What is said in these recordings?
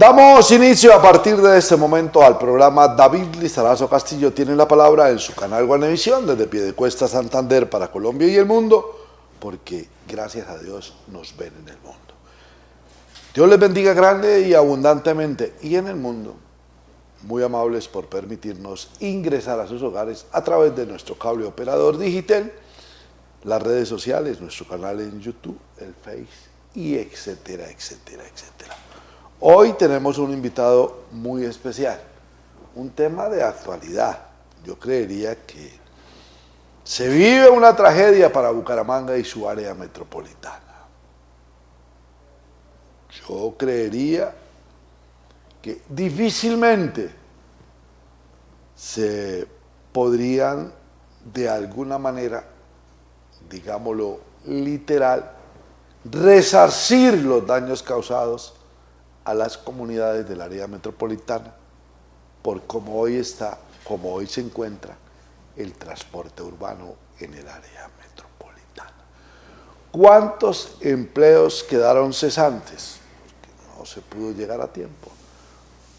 Damos inicio a partir de este momento al programa David Lizarazo Castillo tiene la palabra en su canal Guanevisión desde Piedecuesta, Santander para Colombia y el mundo, porque gracias a Dios nos ven en el mundo. Dios les bendiga grande y abundantemente y en el mundo. Muy amables por permitirnos ingresar a sus hogares a través de nuestro cable operador Digitel, las redes sociales, nuestro canal en YouTube, el Face y etcétera, etcétera, etcétera. Hoy tenemos un invitado muy especial, un tema de actualidad. Yo creería que se vive una tragedia para Bucaramanga y su área metropolitana. Yo creería que difícilmente se podrían de alguna manera, digámoslo literal, resarcir los daños causados a las comunidades del área metropolitana por cómo hoy está, cómo hoy se encuentra el transporte urbano en el área metropolitana. ¿Cuántos empleos quedaron cesantes? Porque no se pudo llegar a tiempo.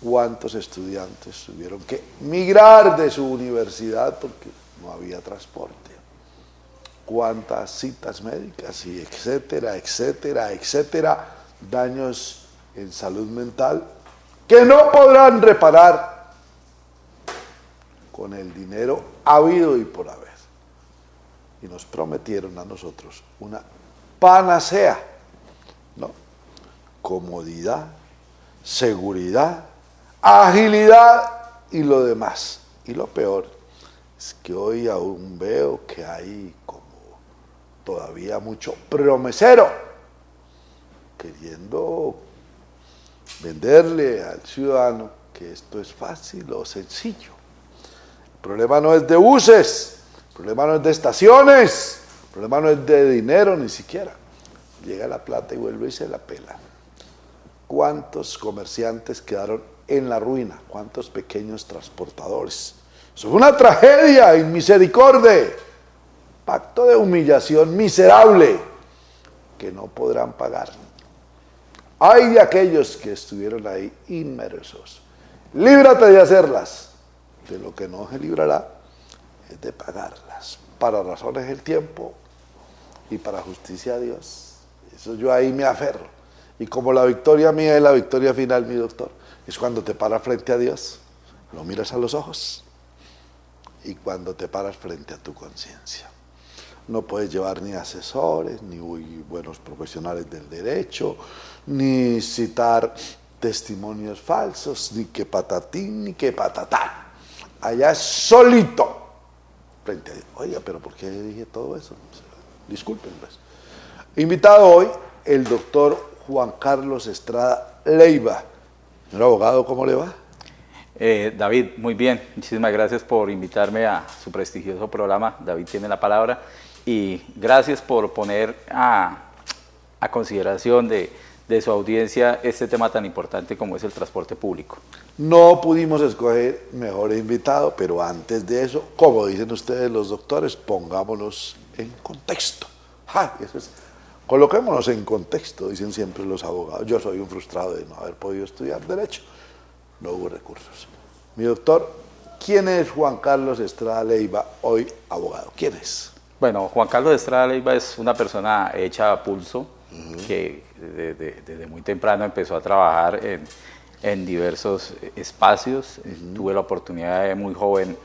¿Cuántos estudiantes tuvieron que migrar de su universidad porque no había transporte? ¿Cuántas citas médicas y etcétera, etcétera, etcétera, daños en salud mental que no podrán reparar con el dinero habido y por haber? Y nos prometieron a nosotros una panacea, ¿no? Comodidad, seguridad, agilidad y lo demás. Y lo peor es que hoy aún veo que hay como todavía mucho promesero queriendo venderle al ciudadano que esto es fácil o sencillo. El problema no es de buses, el problema no es de estaciones, el problema no es de dinero ni siquiera. Llega la plata y vuelve y se la pela. ¿Cuántos comerciantes quedaron en la ruina? ¿Cuántos pequeños transportadores? Eso es una tragedia, inmisericordia, pacto de humillación miserable que no podrán pagar. Hay de aquellos que estuvieron ahí inmersos. Líbrate de hacerlas. De lo que no se librará es de pagarlas. Para razones del tiempo y para justicia a Dios. Eso yo ahí me aferro. Y como la victoria mía es la victoria final, mi doctor, es cuando te paras frente a Dios, lo miras a los ojos y cuando te paras frente a tu conciencia. No puedes llevar ni asesores, ni buenos profesionales del derecho, ni citar testimonios falsos, ni que patatín, ni que patatán. Allá solito, frente a Dios. Oiga, pero ¿por qué dije todo eso? Disculpen, pues. Invitado hoy, el doctor Juan Carlos Estrada Leiva. Señor abogado, ¿cómo le va? David, muy bien. Muchísimas gracias por invitarme a su prestigioso programa. David tiene la palabra. Y gracias por poner a consideración de su audiencia este tema tan importante como es el transporte público. No pudimos escoger mejor invitado, pero antes de eso, como dicen ustedes los doctores, pongámonos en contexto. Coloquémonos en contexto, dicen siempre los abogados. Yo soy un frustrado de no haber podido estudiar Derecho. No hubo recursos. Mi doctor, ¿quién es Juan Carlos Estrada Leiva, hoy abogado? ¿Quién es? Bueno, Juan Carlos Estrada Leiva es una persona hecha a pulso, que desde muy temprano empezó a trabajar en diversos espacios. Tuve la oportunidad de muy joven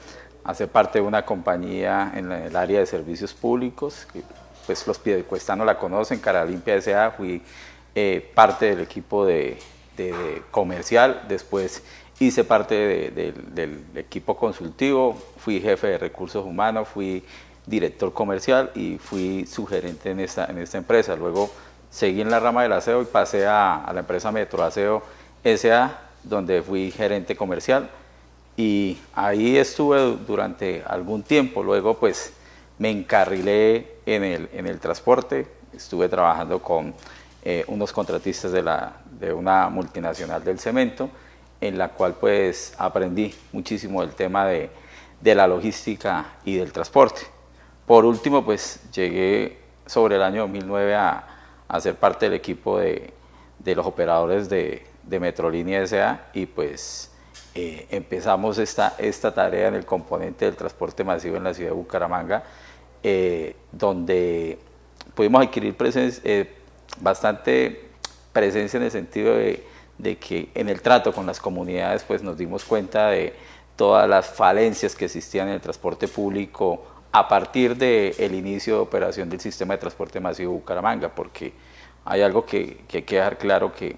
hacer parte de una compañía en el área de servicios públicos, que pues los piedecuestanos la conocen, Cara Limpia S.A. Fui parte del equipo de comercial, después hice parte del equipo consultivo, fui jefe de recursos humanos, fui director comercial y fui subgerente en esta empresa. Luego seguí en la rama del aseo y pasé a la empresa Metroaseo S.A., donde fui gerente comercial y ahí estuve durante algún tiempo. Luego pues me encarrilé en el transporte, estuve trabajando con unos contratistas de una multinacional del cemento, en la cual pues aprendí muchísimo del tema de la logística y del transporte. Por último, pues llegué sobre el año 2009 a ser parte del equipo de los operadores de de Metrolínea S.A. y pues empezamos esta tarea en el componente del transporte masivo en la ciudad de Bucaramanga, donde pudimos adquirir bastante presencia en el sentido de que en el trato con las comunidades pues nos dimos cuenta de todas las falencias que existían en el transporte público a partir del inicio de operación del sistema de transporte masivo de Bucaramanga, porque hay algo que hay que dejar claro, que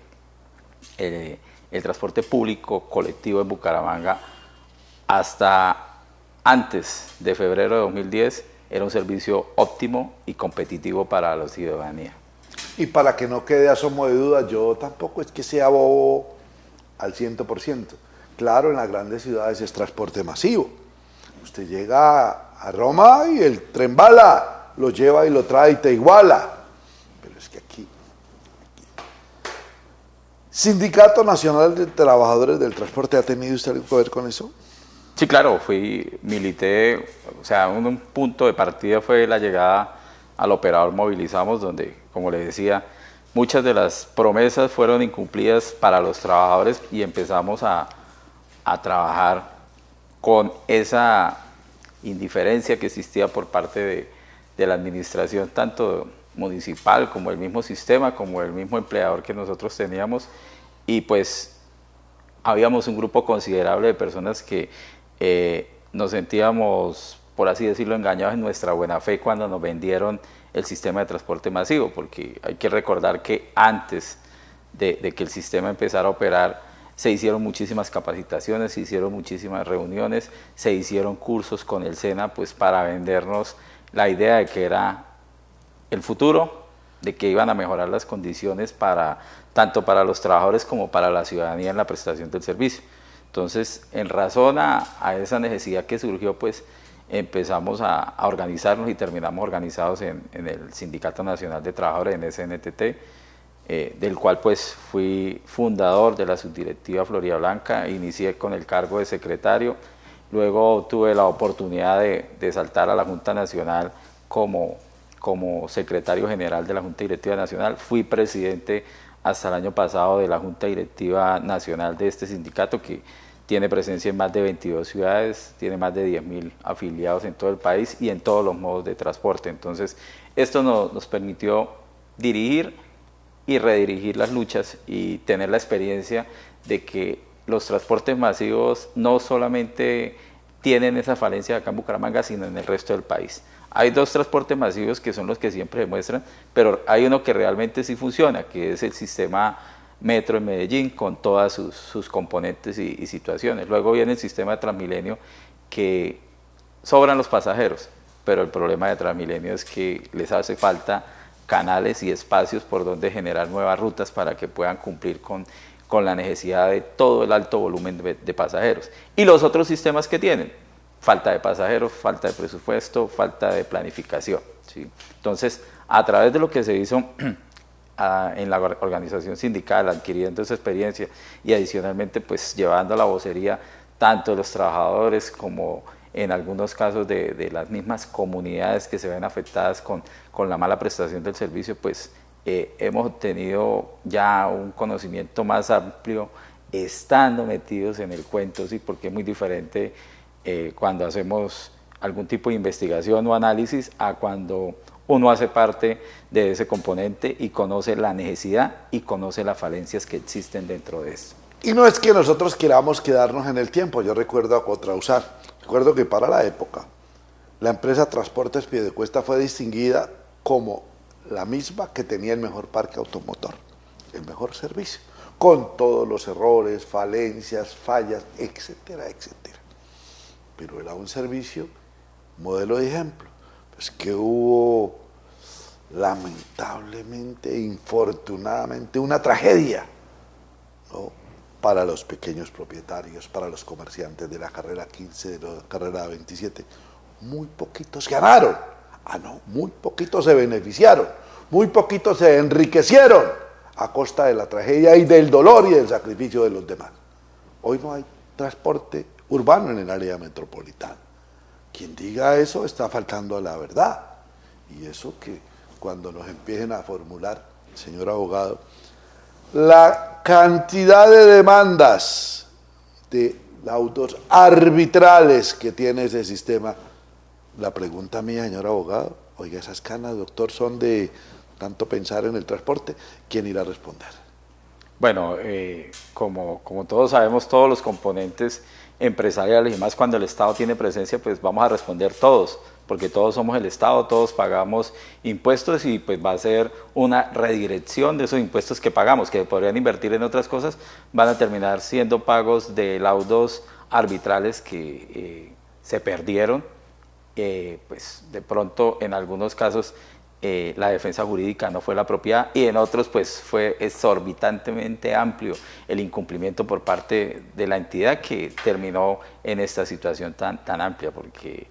el transporte público colectivo en Bucaramanga hasta antes de febrero de 2010 era un servicio óptimo y competitivo para la ciudadanía. Y para que no quede asomo de duda, yo tampoco es que sea bobo al 100%. Claro, en las grandes ciudades es transporte masivo. Usted llega a Roma y el tren bala lo lleva y lo trae y te iguala. Pero es que aquí. ¿Sindicato Nacional de Trabajadores del Transporte ha tenido usted algo que ver con eso? Sí, claro, milité, o sea, un punto de partida fue la llegada al operador Movilizamos, donde, como les decía, muchas de las promesas fueron incumplidas para los trabajadores y empezamos a trabajar con esa indiferencia que existía por parte de la administración, tanto municipal como el mismo sistema, como el mismo empleador que nosotros teníamos, y pues habíamos un grupo considerable de personas que nos sentíamos, por así decirlo, engañados en nuestra buena fe cuando nos vendieron el sistema de transporte masivo, porque hay que recordar que antes de que el sistema empezara a operar, se hicieron muchísimas capacitaciones, se hicieron muchísimas reuniones, se hicieron cursos con el SENA pues para vendernos la idea de que era el futuro, de que iban a mejorar las condiciones tanto para los trabajadores como para la ciudadanía en la prestación del servicio. Entonces, en razón a esa necesidad que surgió, pues empezamos a organizarnos y terminamos organizados en el Sindicato Nacional de Trabajadores, en SNTT, del cual pues fui fundador de la subdirectiva Florida Blanca, inicié con el cargo de secretario, luego tuve la oportunidad de saltar a la Junta Nacional como secretario general de la Junta Directiva Nacional, fui presidente hasta el año pasado de la Junta Directiva Nacional de este sindicato, que tiene presencia en más de 22 ciudades, tiene más de 10.000 afiliados en todo el país y en todos los modos de transporte. Entonces, esto nos permitió dirigir y redirigir las luchas y tener la experiencia de que los transportes masivos no solamente tienen esa falencia acá en Bucaramanga, sino en el resto del país. Hay dos transportes masivos que son los que siempre demuestran, pero hay uno que realmente sí funciona, que es el sistema Metro en Medellín, con todas sus componentes y situaciones. Luego viene el sistema de Transmilenio, que sobran los pasajeros, pero el problema de Transmilenio es que les hace falta canales y espacios por donde generar nuevas rutas para que puedan cumplir con la necesidad de todo el alto volumen de pasajeros. Y los otros sistemas que tienen, falta de pasajeros, falta de presupuesto, falta de planificación, ¿sí? Entonces, a través de lo que se hizo en la organización sindical, adquiriendo esa experiencia y adicionalmente pues llevando la vocería tanto de los trabajadores como en algunos casos de las mismas comunidades que se ven afectadas con la mala prestación del servicio, pues hemos obtenido ya un conocimiento más amplio estando metidos en el cuento, ¿sí? Porque es muy diferente cuando hacemos algún tipo de investigación o análisis a cuando uno hace parte de ese componente y conoce la necesidad y conoce las falencias que existen dentro de esto. Y no es que nosotros queramos quedarnos en el tiempo. Yo recuerdo a Contrausar, recuerdo que para la época la empresa Transportes Piedecuesta fue distinguida como la misma que tenía el mejor parque automotor, el mejor servicio, con todos los errores, falencias, fallas, etcétera, etcétera. Pero era un servicio modelo de ejemplo. Pues que hubo lamentablemente, infortunadamente, una tragedia, ¿no?, para los pequeños propietarios, para los comerciantes de la carrera 15, de la carrera 27. Muy poquitos ganaron, muy poquitos se beneficiaron, muy poquitos se enriquecieron a costa de la tragedia y del dolor y del sacrificio de los demás. Hoy no hay transporte urbano en el área metropolitana. Quien diga eso está faltando a la verdad. Y eso que cuando nos empiecen a formular, señor abogado, la cantidad de demandas de laudos arbitrales que tiene ese sistema. La pregunta mía, señor abogado, oiga, esas canas, doctor, son de tanto pensar en el transporte, ¿quién irá a responder? Bueno, como todos sabemos, todos los componentes empresariales y más cuando el Estado tiene presencia, pues vamos a responder todos, porque todos somos el Estado, todos pagamos impuestos y pues va a ser una redirección de esos impuestos que pagamos, que podrían invertir en otras cosas, van a terminar siendo pagos de laudos arbitrales que se perdieron, pues de pronto en algunos casos la defensa jurídica no fue la apropiada y en otros pues fue exorbitantemente amplio el incumplimiento por parte de la entidad que terminó en esta situación tan amplia, porque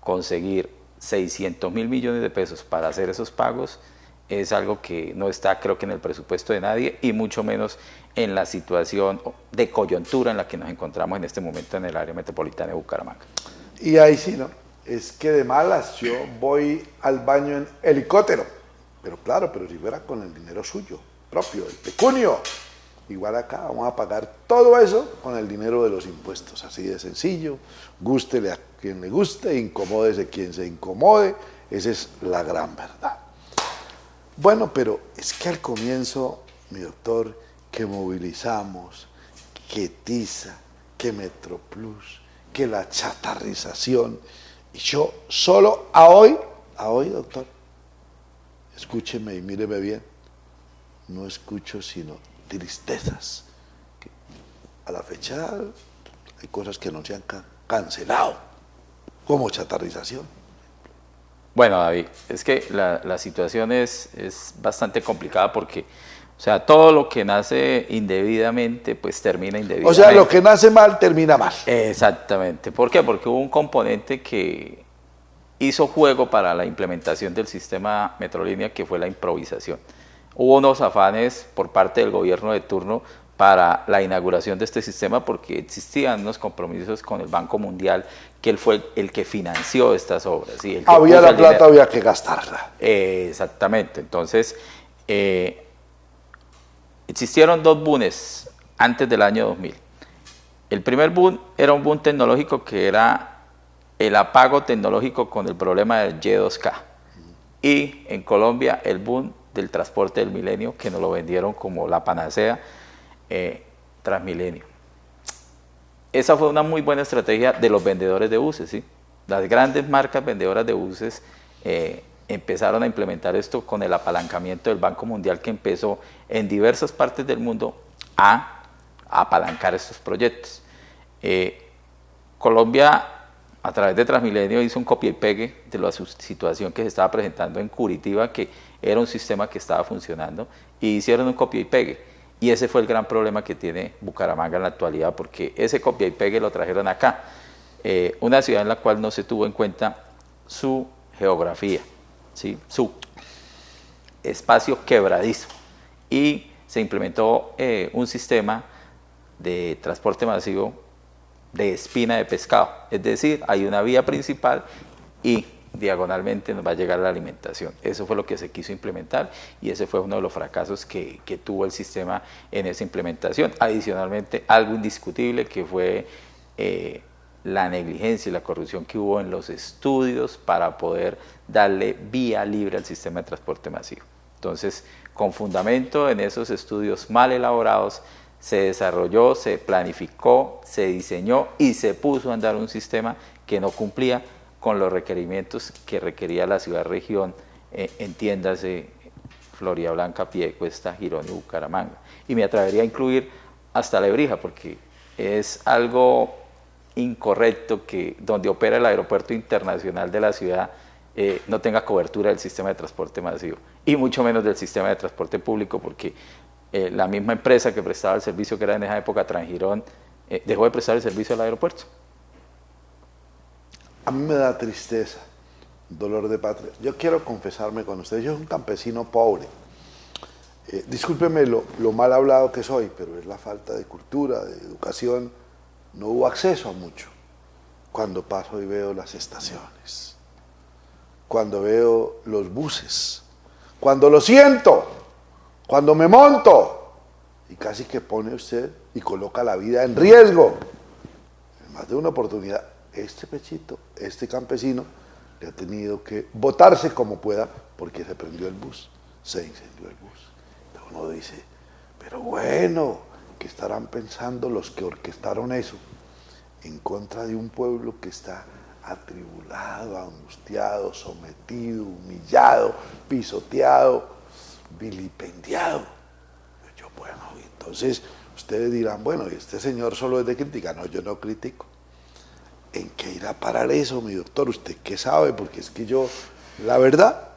conseguir 600.000 millones de pesos para hacer esos pagos es algo que no está, creo que en el presupuesto de nadie y mucho menos en la situación de coyuntura en la que nos encontramos en este momento en el área metropolitana de Bucaramanga. Y ahí sí, ¿no? Es que de malas yo voy al baño en helicóptero, pero claro, pero si fuera con el dinero suyo, propio, el pecunio. Igual acá vamos a pagar todo eso con el dinero de los impuestos, así de sencillo, gústele a quien le guste, incomódese quien se incomode, esa es la gran verdad. Bueno, pero es que al comienzo, mi doctor, que movilizamos, que Tiza, que Metroplus, que la chatarrización, y yo solo a hoy, doctor, escúcheme y míreme bien, no escucho sino tristezas. Que a la fecha hay cosas que no se han cancelado, como chatarrización. Bueno, David, es que la situación es bastante complicada porque, o sea, todo lo que nace indebidamente, pues termina indebidamente. O sea, lo que nace mal, termina mal. Exactamente. ¿Por qué? Porque hubo un componente que hizo juego para la implementación del sistema Metrolínea, que fue la improvisación. Hubo unos afanes por parte del gobierno de turno para la inauguración de este sistema porque existían unos compromisos con el Banco Mundial, que él fue el que financió estas obras. ¿Sí? El que había la plata, había que gastarla. Exactamente. Entonces, existieron dos boones antes del año 2000. El primer boom era un boom tecnológico que era el apago tecnológico con el problema del Y2K. Y en Colombia el boom del transporte del milenio, que nos lo vendieron como la panacea, Transmilenio. Esa fue una muy buena estrategia de los vendedores de buses, ¿sí? Las grandes marcas vendedoras de buses empezaron a implementar esto con el apalancamiento del Banco Mundial, que empezó en diversas partes del mundo a apalancar estos proyectos. Colombia, a través de Transmilenio, hizo un copia y pegue de la situación que se estaba presentando en Curitiba, que era un sistema que estaba funcionando, y hicieron un copia y pegue. Y ese fue el gran problema que tiene Bucaramanga en la actualidad, porque ese copia y pegue lo trajeron acá. Una ciudad en la cual no se tuvo en cuenta su geografía, ¿sí? Su espacio quebradizo. Y se implementó un sistema de transporte masivo de espina de pescado. Es decir, hay una vía principal y diagonalmente nos va a llegar la alimentación. Eso fue lo que se quiso implementar y ese fue uno de los fracasos que tuvo el sistema en esa implementación. Adicionalmente, algo indiscutible que fue la negligencia y la corrupción que hubo en los estudios para poder darle vía libre al sistema de transporte masivo. Entonces, con fundamento en esos estudios mal elaborados, se desarrolló, se planificó, se diseñó y se puso a andar un sistema que no cumplía con los requerimientos que requería la ciudad-región, entiéndase Floridablanca, Piedecuesta, Girón y Bucaramanga. Y me atrevería a incluir hasta Lebrija, porque es algo incorrecto que donde opera el aeropuerto internacional de la ciudad no tenga cobertura del sistema de transporte masivo, y mucho menos del sistema de transporte público, porque la misma empresa que prestaba el servicio, que era en esa época Transgirón, dejó de prestar el servicio al aeropuerto. A mí me da tristeza, dolor de patria. Yo quiero confesarme con ustedes, yo soy un campesino pobre. Discúlpeme lo mal hablado que soy, pero es la falta de cultura, de educación. No hubo acceso a mucho. Cuando paso y veo las estaciones, cuando veo los buses, cuando lo siento, cuando me monto, y casi que pone usted y coloca la vida en riesgo. En más de una oportunidad, este pechito, este campesino, le ha tenido que botarse como pueda porque se prendió el bus, se incendió el bus. Entonces uno dice, pero bueno, ¿qué estarán pensando los que orquestaron eso en contra de un pueblo que está atribulado, angustiado, sometido, humillado, pisoteado, vilipendiado? Yo, bueno, entonces ustedes dirán, bueno, ¿y este señor solo es de crítica? No, yo no critico. ¿En qué irá a parar eso, mi doctor? ¿Usted qué sabe? Porque es que yo, la verdad,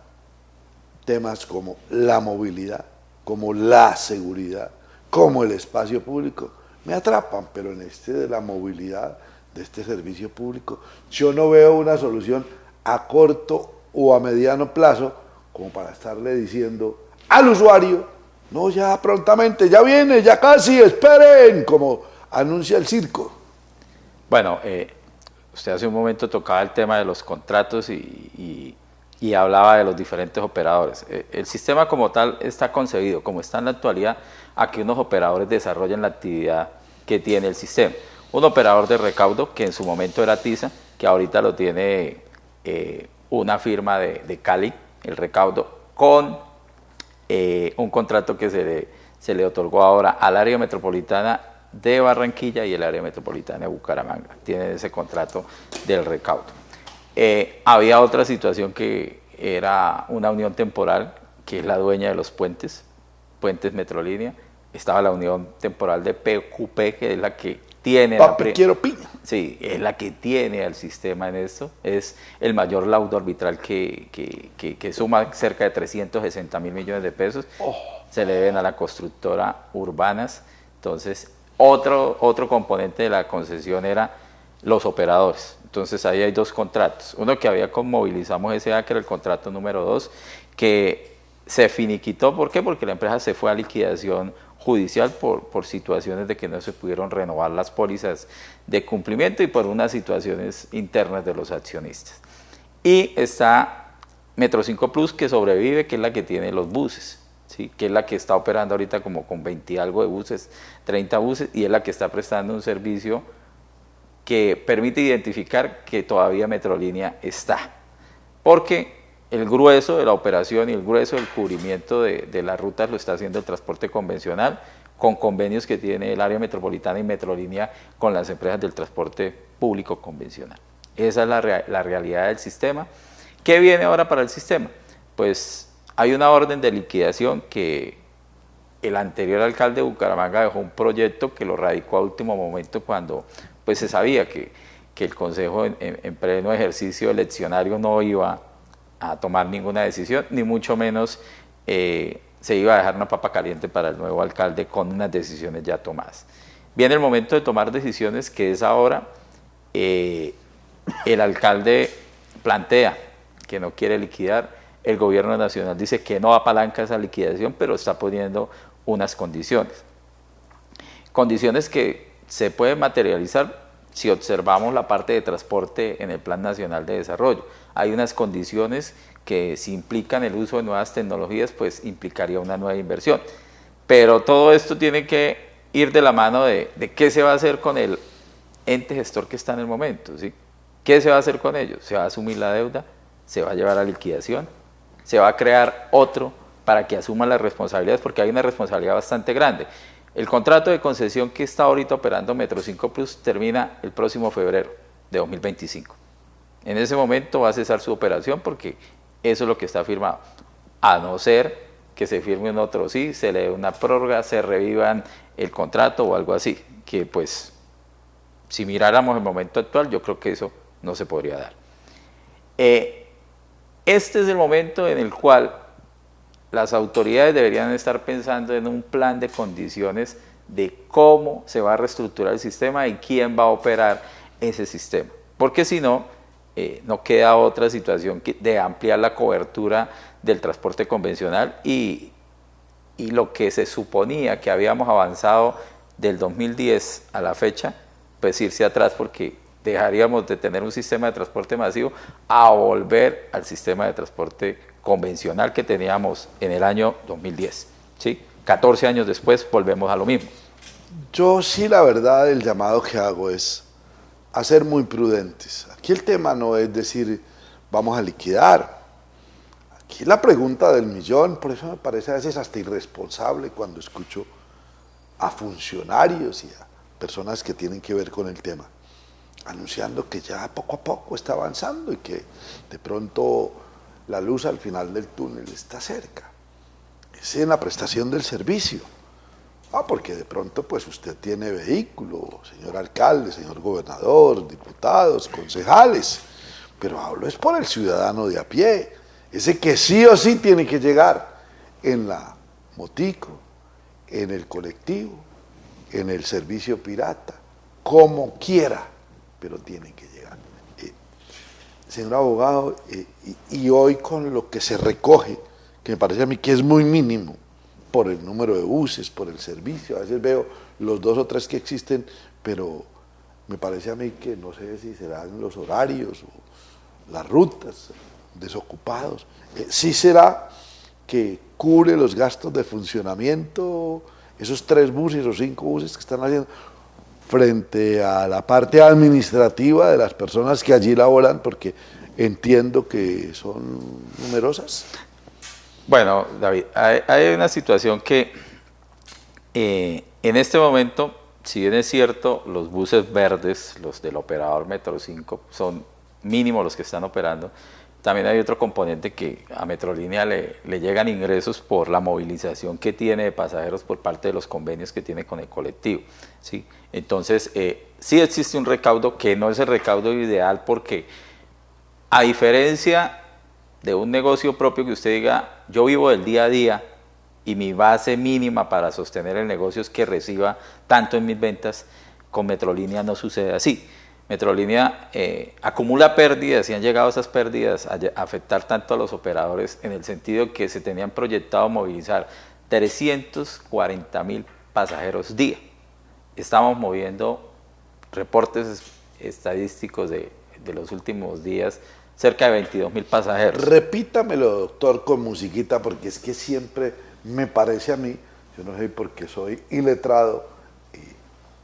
temas como la movilidad, como la seguridad, como el espacio público, me atrapan, pero en este de la movilidad, de este servicio público, yo no veo una solución a corto o a mediano plazo como para estarle diciendo al usuario, no, ya prontamente, ya viene, ya casi, esperen, como anuncia el circo. Bueno, usted hace un momento tocaba el tema de los contratos y hablaba de los diferentes operadores. El sistema como tal está concebido, como está en la actualidad, a que unos operadores desarrollen la actividad que tiene el sistema. Un operador de recaudo, que en su momento era TISA, que ahorita lo tiene una firma de Cali, el recaudo, con un contrato que se le otorgó ahora al área metropolitana de Barranquilla y el área metropolitana de Bucaramanga. Tienen ese contrato del recaudo. Había otra situación que era una unión temporal, que es la dueña de los puentes Metrolínea. Estaba la unión temporal de PQP, que es la que tiene... Quiero piña. Sí, es la que tiene al sistema en esto. Es el mayor laudo arbitral que suma cerca de 360 mil millones de pesos. Se le deben a la constructora Urbanas. Entonces, otro componente de la concesión era los operadores. Entonces ahí hay dos contratos. Uno que había con Movilizamos S.A., que era el contrato número 2, que se finiquitó. ¿Por qué? Porque la empresa se fue a liquidación judicial por situaciones de que no se pudieron renovar las pólizas de cumplimiento y por unas situaciones internas de los accionistas. Y está Metro 5 Plus, que sobrevive, que es la que tiene los buses, ¿sí? Que es la que está operando ahorita como con 20 y algo de buses, 30 buses, y es la que está prestando un servicio que permite identificar que todavía Metrolínea está. Porque el grueso de la operación y el grueso del cubrimiento de las rutas lo está haciendo el transporte convencional, con convenios que tiene el área metropolitana y Metrolínea con las empresas del transporte público convencional. Esa es la realidad del sistema. ¿Qué viene ahora para el sistema? Pues hay una orden de liquidación que el anterior alcalde de Bucaramanga dejó un proyecto que lo radicó a último momento cuando pues se sabía que el Consejo en pleno ejercicio eleccionario no iba a tomar ninguna decisión, ni mucho menos se iba a dejar una papa caliente para el nuevo alcalde con unas decisiones ya tomadas. Viene el momento de tomar decisiones, que es ahora. El alcalde plantea que no quiere liquidar, el gobierno nacional dice que no apalanca esa liquidación, pero está poniendo unas condiciones. Condiciones que se pueden materializar si observamos la parte de transporte en el Plan Nacional de Desarrollo. Hay unas condiciones que si implican el uso de nuevas tecnologías, pues implicaría una nueva inversión. Pero todo esto tiene que ir de la mano de qué se va a hacer con el ente gestor que está en el momento, ¿sí? ¿Qué se va a hacer con ellos? ¿Se va a asumir la deuda? ¿Se va a llevar a liquidación? ¿Se va a crear otro para que asuma las responsabilidades? Porque hay una responsabilidad bastante grande. El contrato de concesión que está ahorita operando Metro 5 Plus termina el próximo febrero de 2025. En ese momento va a cesar su operación porque eso es lo que está firmado. A no ser que se firme un otro, sí, se le dé una prórroga, se revivan el contrato o algo así, que pues si miráramos el momento actual, yo creo que eso no se podría dar. Este es el momento en el cual las autoridades deberían estar pensando en un plan de condiciones de cómo se va a reestructurar el sistema y quién va a operar ese sistema. Porque si no, no queda otra situación de ampliar la cobertura del transporte convencional y lo que se suponía que habíamos avanzado del 2010 a la fecha, pues irse atrás porque dejaríamos de tener un sistema de transporte masivo a volver al sistema de transporte convencional que teníamos en el año 2010, ¿sí? 14 años después volvemos a lo mismo. Yo sí, la verdad, el llamado que hago es a ser muy prudentes. Aquí el tema no es decir, vamos a liquidar. Aquí la pregunta del millón, por eso me parece a veces hasta irresponsable cuando escucho a funcionarios y a personas que tienen que ver con el tema, anunciando que ya poco a poco está avanzando y que de pronto la luz al final del túnel está cerca. Es en la prestación del servicio. Porque de pronto pues usted tiene vehículo, señor alcalde, señor gobernador, diputados, concejales, pero hablo es por el ciudadano de a pie, ese que sí o sí tiene que llegar en la motico, en el colectivo, en el servicio pirata, como quiera, pero tiene que llegar. Señor abogado, y hoy con lo que se recoge, que me parece a mí que es muy mínimo, por el número de buses, por el servicio, a veces veo los 2 o 3 que existen, pero me parece a mí que no sé si serán los horarios o las rutas, desocupados. Sí será que cubre los gastos de funcionamiento, esos 3 buses o 5 buses que están haciendo, frente a la parte administrativa de las personas que allí laboran, porque entiendo que son numerosas. Bueno, David, hay una situación que en este momento, si bien es cierto, los buses verdes, los del operador Metro 5, son mínimos los que están operando, también hay otro componente que a Metrolínea le llegan ingresos por la movilización que tiene de pasajeros por parte de los convenios que tiene con el colectivo, ¿sí? Entonces, sí existe un recaudo que no es el recaudo ideal porque, a diferencia de un negocio propio que usted diga, yo vivo del día a día y mi base mínima para sostener el negocio es que reciba tanto en mis ventas, con Metrolínea no sucede así. Metrolínea acumula pérdidas y han llegado esas pérdidas a afectar tanto a los operadores en el sentido que se tenían proyectado movilizar 340.000 pasajeros día. Estamos moviendo reportes estadísticos de los últimos días, cerca de 22.000 pasajeros. Repítamelo, doctor, con musiquita, porque es que siempre me parece a mí, yo no sé por qué soy iletrado y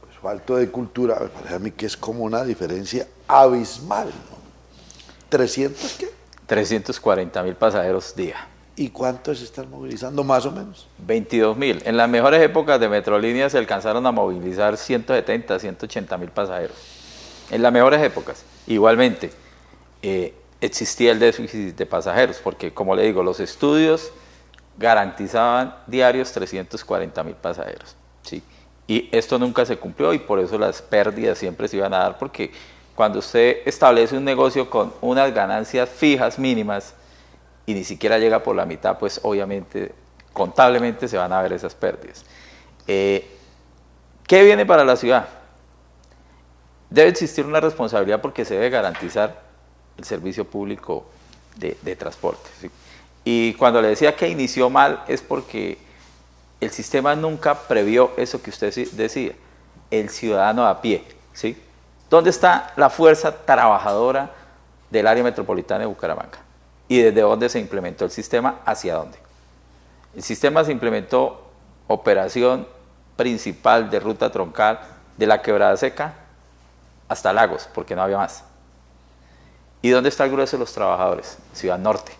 pues falto de cultura, me parece a mí que es como una diferencia abismal, ¿no? ¿300 qué? 340.000 pasajeros día. ¿Y cuántos se están movilizando más o menos? 22.000. En las mejores épocas de Metrolínea se alcanzaron a movilizar 170, 180.000 pasajeros. En las mejores épocas. Igualmente, existía el déficit de pasajeros, porque como le digo, los estudios garantizaban diarios 340.000 pasajeros, ¿sí? Y esto nunca se cumplió y por eso las pérdidas siempre se iban a dar, porque cuando usted establece un negocio con unas ganancias fijas mínimas y ni siquiera llega por la mitad, pues obviamente, contablemente se van a ver esas pérdidas. ¿Qué viene para la ciudad? Debe existir una responsabilidad porque se debe garantizar el servicio público de transporte, ¿sí? Y cuando le decía que inició mal es porque el sistema nunca previó eso que usted decía, el ciudadano a pie, ¿sí? ¿Dónde está la fuerza trabajadora del área metropolitana de Bucaramanga? ¿Y desde dónde se implementó el sistema? ¿Hacia dónde? El sistema se implementó operación principal de ruta troncal de la Quebrada Seca hasta Lagos, porque no había más. ¿Y dónde está el grueso de los trabajadores? Ciudad Norte.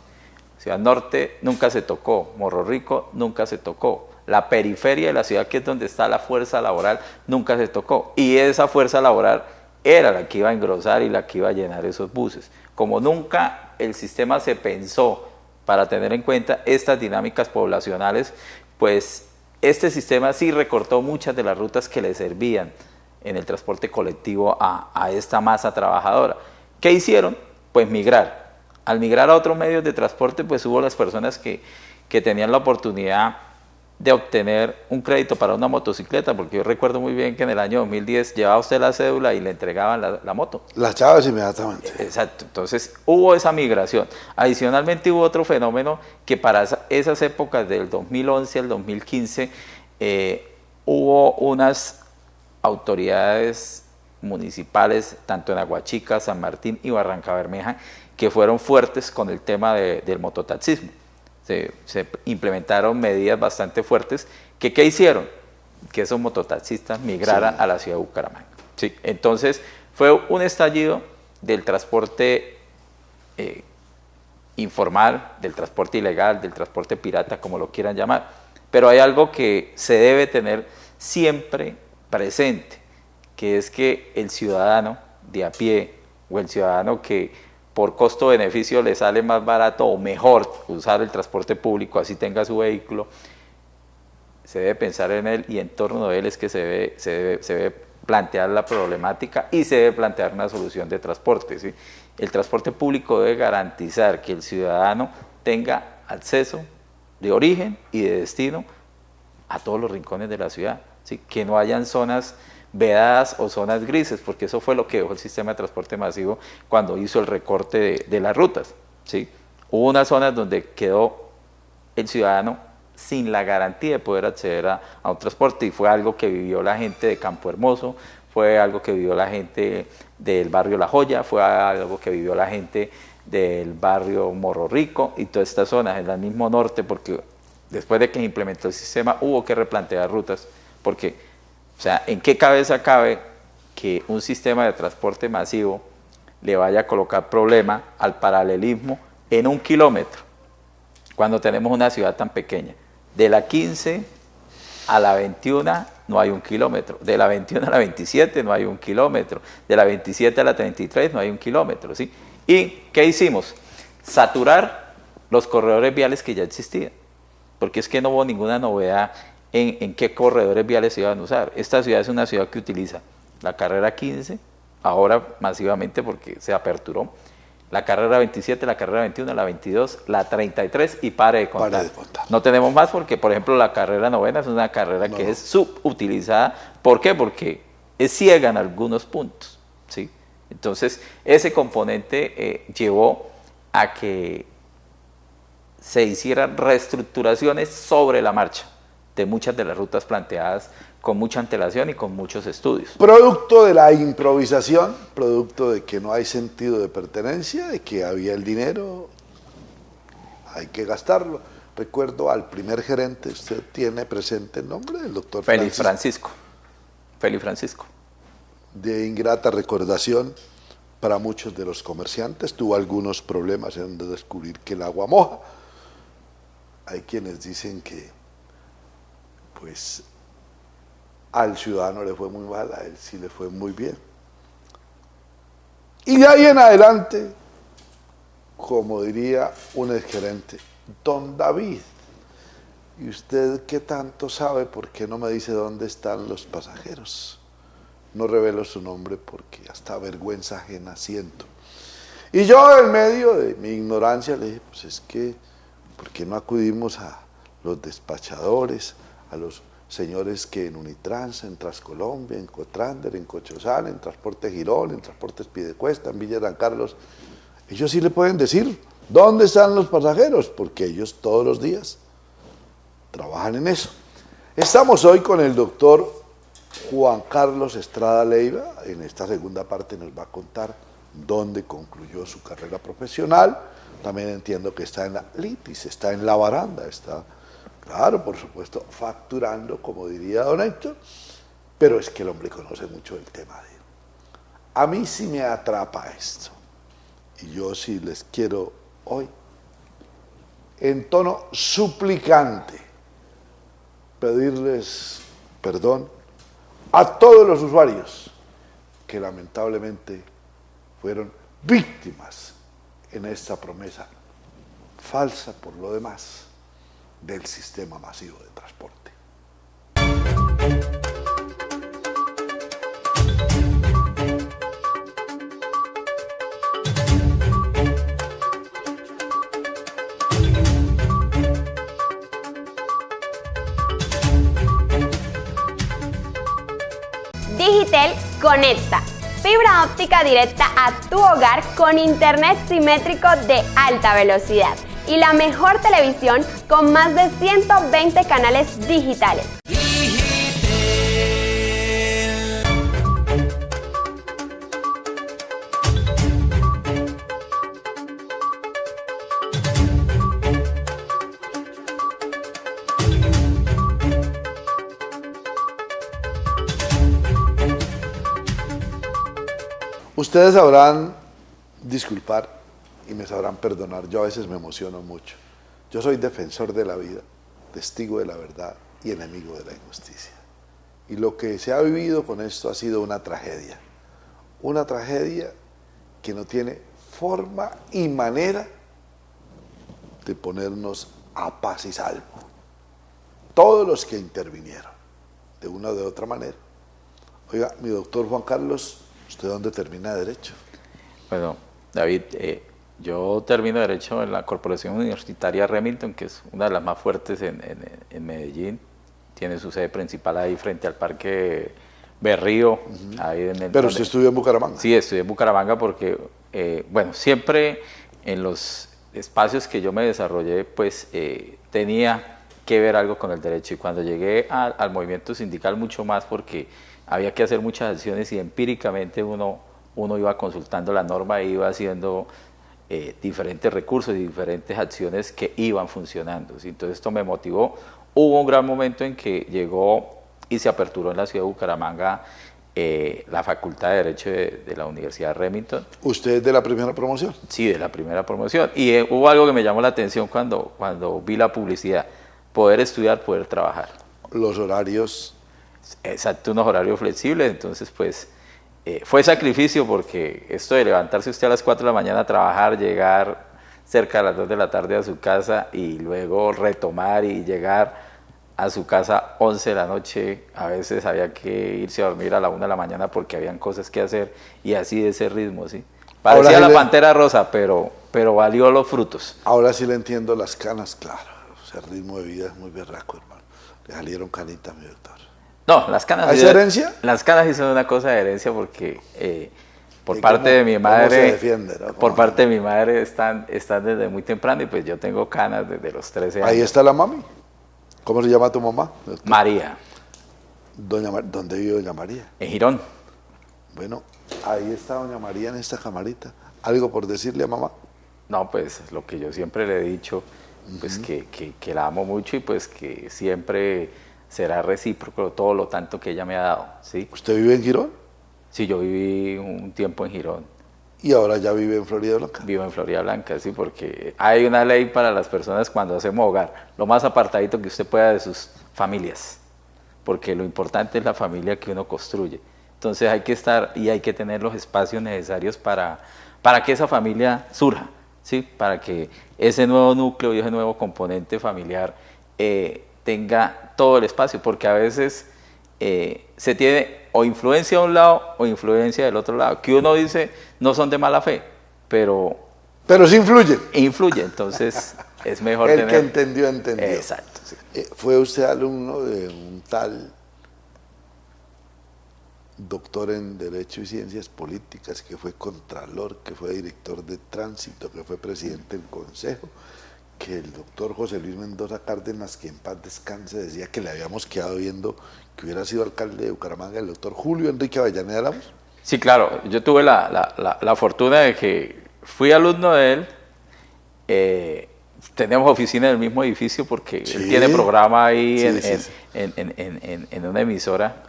Ciudad Norte nunca se tocó, Morro Rico nunca se tocó. La periferia de la ciudad, que es donde está la fuerza laboral, nunca se tocó. Y esa fuerza laboral era la que iba a engrosar y la que iba a llenar esos buses. Como nunca el sistema se pensó para tener en cuenta estas dinámicas poblacionales, pues este sistema sí recortó muchas de las rutas que le servían en el transporte colectivo a esta masa trabajadora. ¿Qué hicieron? Pues migrar. Al migrar a otros medios de transporte, pues hubo las personas que tenían la oportunidad de obtener un crédito para una motocicleta, porque yo recuerdo muy bien que en el año 2010 llevaba usted la cédula y le entregaban la moto. Las chaves inmediatamente. Exacto, entonces hubo esa migración. Adicionalmente hubo otro fenómeno que para esas épocas del 2011 al 2015 hubo unas autoridades municipales, tanto en Aguachica, San Martín y Barrancabermeja, que fueron fuertes con el tema del mototaxismo. se implementaron medidas bastante fuertes que ¿qué hicieron? Que esos mototaxistas migraran a la ciudad de Bucaramanga. ¿Sí? Entonces fue un estallido del transporte informal, del transporte ilegal, del transporte pirata, como lo quieran llamar. Pero hay algo que se debe tener siempre presente, que es que el ciudadano de a pie o el ciudadano que por costo-beneficio le sale más barato o mejor usar el transporte público, así tenga su vehículo, se debe pensar en él y en torno a él es que se debe plantear la problemática y se debe plantear una solución de transporte, ¿sí? El transporte público debe garantizar que el ciudadano tenga acceso de origen y de destino a todos los rincones de la ciudad, ¿sí? Que no hayan zonas vedadas o zonas grises, porque eso fue lo que dejó el sistema de transporte masivo cuando hizo el recorte de las rutas, ¿sí? Hubo unas zonas donde quedó el ciudadano sin la garantía de poder acceder a un transporte y fue algo que vivió la gente de Campo Hermoso, fue algo que vivió la gente del barrio La Joya, fue algo que vivió la gente del barrio Morro Rico y todas estas zonas en el mismo norte, porque después de que se implementó el sistema hubo que replantear rutas, porque, o sea, ¿en qué cabeza cabe que un sistema de transporte masivo le vaya a colocar problema al paralelismo en 1 kilómetro, cuando tenemos una ciudad tan pequeña? De la 15 a la 21 no hay 1 kilómetro, de la 21 a la 27 no hay 1 kilómetro, de la 27 a la 33 no hay 1 kilómetro, ¿sí? ¿Y qué hicimos? Saturar los corredores viales que ya existían, porque es que no hubo ninguna novedad en qué corredores viales se iban a usar. Esta ciudad es una ciudad que utiliza la carrera 15, ahora masivamente porque se aperturó, la carrera 27, la carrera 21, la 22, la 33 y pare de contar. No tenemos más porque, por ejemplo, la carrera 9 es una carrera que es subutilizada. ¿Por qué? Porque es ciega en algunos puntos, ¿sí? Entonces, ese componente llevó a que se hicieran reestructuraciones sobre la marcha de muchas de las rutas planteadas con mucha antelación y con muchos estudios. Producto de la improvisación, producto de que no hay sentido de pertenencia, de que había el dinero, hay que gastarlo. Recuerdo al primer gerente, usted tiene presente el nombre del doctor Félix Francisco. Félix Francisco. De ingrata recordación para muchos de los comerciantes, tuvo algunos problemas en de descubrir que el agua moja. Hay quienes dicen que, pues, al ciudadano le fue muy mal, a él sí le fue muy bien. Y de ahí en adelante, como diría un exgerente, don David, ¿y usted qué tanto sabe? ¿Por qué no me dice dónde están los pasajeros? No revelo su nombre porque hasta vergüenza ajena siento. Y yo en medio de mi ignorancia le dije, pues es que, ¿por qué no acudimos a los despachadores, a los señores que en Unitrans, en Transcolombia, en Cotrander, en Cochosal, en Transporte Girón, en Transportes Piedecuesta, en Villa San Carlos? Ellos sí le pueden decir dónde están los pasajeros, porque ellos todos los días trabajan en eso. Estamos hoy con el doctor Juan Carlos Estrada Leiva. En esta segunda parte nos va a contar dónde concluyó su carrera profesional. También entiendo que está en la litis, está en la baranda, está, claro, por supuesto, facturando, como diría don Héctor, pero es que el hombre conoce mucho el tema. A mí sí me atrapa esto, y yo sí les quiero hoy, en tono suplicante, pedirles perdón a todos los usuarios que lamentablemente fueron víctimas en esta promesa falsa por lo demás del sistema masivo de transporte. Digitel conecta fibra óptica directa a tu hogar con internet simétrico de alta velocidad y la mejor televisión con más de 120 canales digitales. Ustedes sabrán disculpar y me sabrán perdonar. Yo a veces me emociono mucho. Yo soy defensor de la vida, testigo de la verdad y enemigo de la injusticia. Y lo que se ha vivido con esto ha sido una tragedia. Una tragedia que no tiene forma y manera de ponernos a paz y salvo. Todos los que intervinieron, de una o de otra manera. Oiga, mi doctor Juan Carlos, ¿usted dónde termina Derecho? Bueno, David, yo termino Derecho en la Corporación Universitaria Remington, que es una de las más fuertes en Medellín. Tiene su sede principal ahí frente al Parque Berrío. Ahí Pero usted estudió en Bucaramanga. Sí, estudié en Bucaramanga porque, bueno, siempre en los espacios que yo me desarrollé, pues tenía que ver algo con el derecho. Y cuando llegué al movimiento sindical, mucho más, porque había que hacer muchas acciones y empíricamente uno iba consultando la norma e iba haciendo diferentes recursos y diferentes acciones que iban funcionando. ¿Sí? Entonces esto me motivó. Hubo un gran momento en que llegó y se aperturó en la ciudad de Bucaramanga la Facultad de Derecho de la Universidad Remington. ¿Usted es de la primera promoción? Sí, de la primera promoción. Y hubo algo que me llamó la atención cuando vi la publicidad: poder estudiar, poder trabajar. Los horarios. Exacto, unos horarios flexibles. Entonces, pues, fue sacrificio, porque esto de levantarse usted a las 4 de la mañana a trabajar, llegar cerca de las 2 de la tarde a su casa y luego retomar y llegar a su casa 11 de la noche, a veces había que irse a dormir a la 1 de la mañana porque habían cosas que hacer, y así de ese ritmo, ¿sí? Parecía la Pantera Rosa, pero valió los frutos. Ahora sí le entiendo las canas, claro. O sea, el ritmo de vida es muy berraco, hermano. Le salieron canitas, mi doctor. No, las canas... ¿Hay herencia? Las canas sí son una cosa de herencia porque por parte de mi madre... ¿Cómo se defiende, no? Por parte de mi madre están desde muy temprano, y pues yo tengo canas desde los 13 años. Ahí está la mami. ¿Cómo se llama tu mamá, doctor? María. ¿Dónde vive doña María? En Girón. Bueno, ahí está doña María en esta camarita. ¿Algo por decirle a mamá? No, pues lo que yo siempre le he dicho, pues que la amo mucho, y pues que siempre será recíproco todo lo tanto que ella me ha dado, ¿sí? ¿Usted vive en Girón? Sí, yo viví un tiempo en Girón. ¿Y ahora ya vive en Florida Blanca? Vivo en Florida Blanca, sí, porque hay una ley para las personas cuando hacemos hogar: lo más apartadito que usted pueda de sus familias, porque lo importante es la familia que uno construye. Entonces hay que estar y hay que tener los espacios necesarios para que esa familia surja, ¿sí? Para que ese nuevo núcleo y ese nuevo componente familiar tenga todo el espacio, porque a veces se tiene o influencia de un lado o influencia del otro lado, que uno dice no son de mala fe, pero sí influye. Influye, entonces es mejor El tener... que entendió, entendió. Exacto. Sí. ¿Fue usted alumno de un tal doctor en Derecho y Ciencias Políticas, que fue contralor, que fue director de tránsito, que fue presidente del Consejo, que el doctor José Luis Mendoza Cárdenas, que en paz descanse, decía que le habíamos quedado viendo que hubiera sido alcalde de Bucaramanga, el doctor Julio Enrique Avellaneda Ramos? Sí, claro, yo tuve la fortuna de que fui alumno de él. Tenemos oficina en el mismo edificio porque Sí. él tiene programa ahí Sí. en una emisora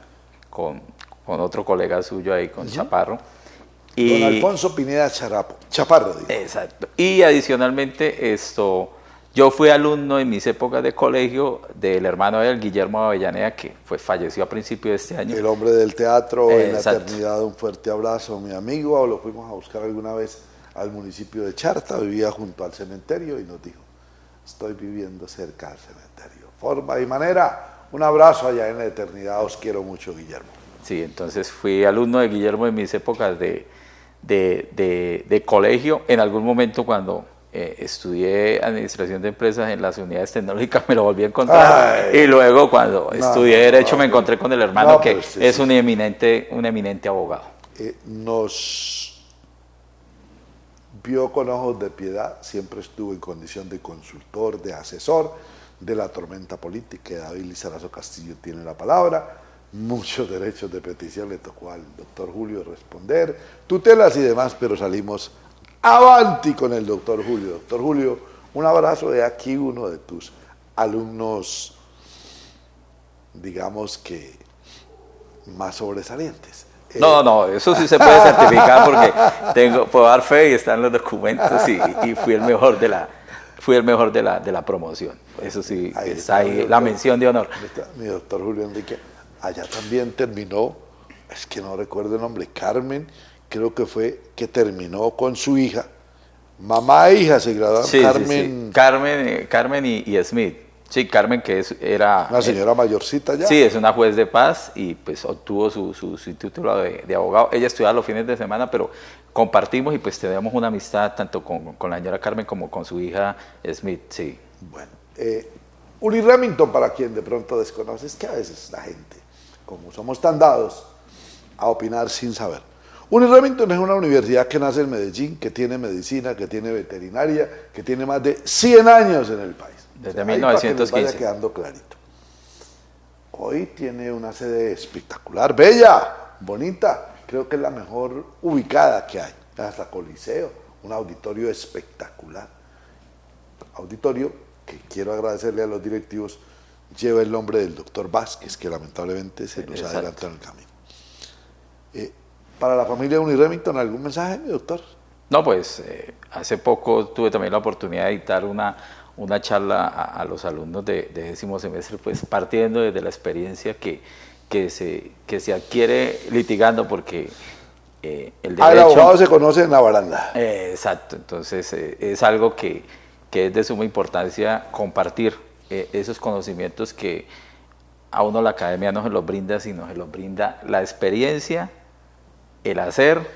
con otro colega suyo ahí, con Chaparro. Don Alfonso Pineda Chaparro. Digo. Exacto. Y adicionalmente yo fui alumno en mis épocas de colegio del hermano de él, Guillermo Avellaneda, que falleció a principios de este año. El hombre del teatro en la Exacto. eternidad. Un fuerte abrazo, mi amigo. Lo fuimos a buscar alguna vez al municipio de Charta, vivía junto al cementerio y nos dijo: estoy viviendo cerca del cementerio. Forma y manera, un abrazo allá en la eternidad. Os quiero mucho, Guillermo. Sí, entonces fui alumno de Guillermo en mis épocas de colegio. En algún momento, cuando estudié administración de empresas en las unidades tecnológicas, me lo volví a encontrar. Ay. Y luego cuando estudié Derecho me encontré con el hermano, que sí, es sí. un eminente abogado. Nos vio con ojos de piedad, siempre estuvo en condición de consultor, de asesor de la tormenta política. David Lizarazo Castillo tiene la palabra. Muchos derechos de petición le tocó al doctor Julio responder, tutelas y demás, pero salimos avanti con el doctor Julio. Doctor Julio, un abrazo de aquí, uno de tus alumnos, digamos que más sobresalientes. No, eso sí se puede certificar porque puedo dar fe y están los documentos y fui el mejor de la promoción. Eso sí, Ahí está ahí doctor, la mención de honor. mi doctor Julio Enrique, allá también terminó, es que no recuerdo el nombre, Carmen, creo que fue que terminó con su hija, mamá e hija se graduaron, Sí, Carmen, sí. Carmen y Smith. Sí, Carmen que era... una señora mayorcita ya. Sí, es una juez de paz y pues obtuvo su título de abogado. Ella estudiaba los fines de semana, pero compartimos y pues tenemos una amistad tanto con la señora Carmen como con su hija Smith, sí. Bueno, Uli Remington, para quien de pronto desconoce, es que a veces la gente, como somos tan dados a opinar sin saber. Uli Remington es una universidad que nace en Medellín, que tiene medicina, que tiene veterinaria, que tiene más de 100 años en el país. Desde Ahí para que les 1915. vaya quedando clarito. Hoy tiene una sede espectacular, bella, bonita, creo que es la mejor ubicada que hay, hasta Coliseo, un auditorio espectacular. Auditorio que quiero agradecerle a los directivos, lleva el nombre del doctor Vázquez, que lamentablemente se nos Exacto. adelantó en el camino. Para la familia Uli Remington, ¿algún mensaje, mi doctor? No, pues hace poco tuve también la oportunidad de dictar una charla a los alumnos de décimo semestre, pues partiendo desde la experiencia que se adquiere litigando, porque el derecho... El abogado se conoce en la baranda. Exacto, entonces es algo que es de suma importancia compartir esos conocimientos que a uno la academia no se los brinda, sino se los brinda la experiencia, el hacer,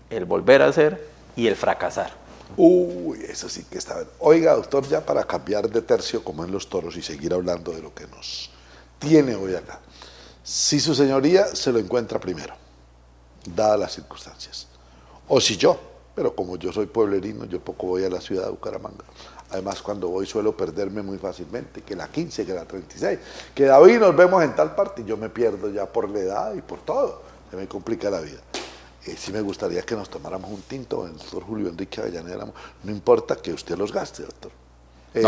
el volver a hacer y el fracasar. Uy, eso sí que está bien. Oiga, doctor, ya para cambiar de tercio como en los toros y seguir hablando de lo que nos tiene hoy acá. Si su señoría se lo encuentra primero, dadas las circunstancias, o si yo, pero como yo soy pueblerino, yo poco voy a la ciudad de Bucaramanga. Además, cuando voy suelo perderme muy fácilmente, que la 15, que la 36, que David nos vemos en tal parte, y yo me pierdo ya por la edad y por todo, se me complica la vida. Sí me gustaría que nos tomáramos un tinto, el doctor Julio Enrique Avellaneda, no importa que usted los gaste, doctor. ¿Sí?